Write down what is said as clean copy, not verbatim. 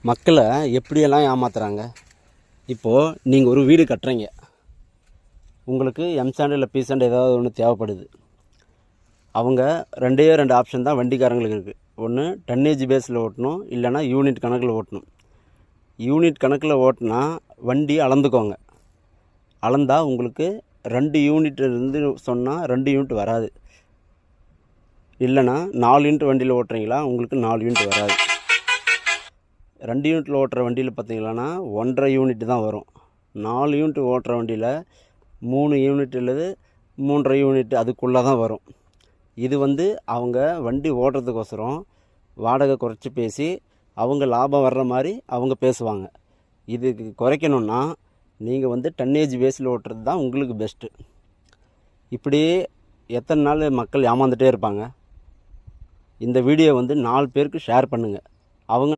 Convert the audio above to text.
மக்களை எப்படியெல்லாம் ஏமாத்துறாங்க. இப்போது நீங்கள் ஒரு வீடு கட்டுறீங்க, உங்களுக்கு எம்சாண்ட் இல்லை பிசாண்ட் ஏதாவது ஒன்று தேவைப்படுது. அவங்க ரெண்டே ஆப்ஷன் தான் வண்டிக்காரங்களுக்கு இருக்குது. ஒன்று டன்னேஜ் பேஸில் ஓட்டணும், இல்லைனா யூனிட் கணக்கில் ஓட்டணும். யூனிட் கணக்கில் ஓட்டினா வண்டி அளந்துக்கோங்க. அளந்தால் உங்களுக்கு 2 யூனிட் இருந்து சொன்னால் 2 யூனிட் வராது. இல்லைனா 4 யூனிட் வண்டியில் ஓட்டுறீங்களா, உங்களுக்கு 4 யூனிட் வராது. 2 யூனிட்டில் ஓட்டுற வண்டியில் பார்த்தீங்களான்னா 1.5 யூனிட் தான் வரும். 4 யூனிட் ஓட்டுற வண்டியில் 3 யூனிட் அல்லது 3.5 யூனிட் அதுக்குள்ளே தான் வரும். இது அவங்க வண்டி ஓட்டுறதுக்கோசரம் வாடகை குறைச்சி பேசி அவங்க லாபம் வர்ற மாதிரி அவங்க பேசுவாங்க. இதுக்கு குறைக்கணுன்னா நீங்கள் டன்னேஜ் பேஸில் ஓட்டுறது தான் உங்களுக்கு பெஸ்ட்டு. இப்படியே எத்தனை நாள் மக்கள் ஏமாந்துகிட்டே இருப்பாங்க. இந்த வீடியோ 4 பேருக்கு ஷேர் பண்ணுங்கள். அவங்க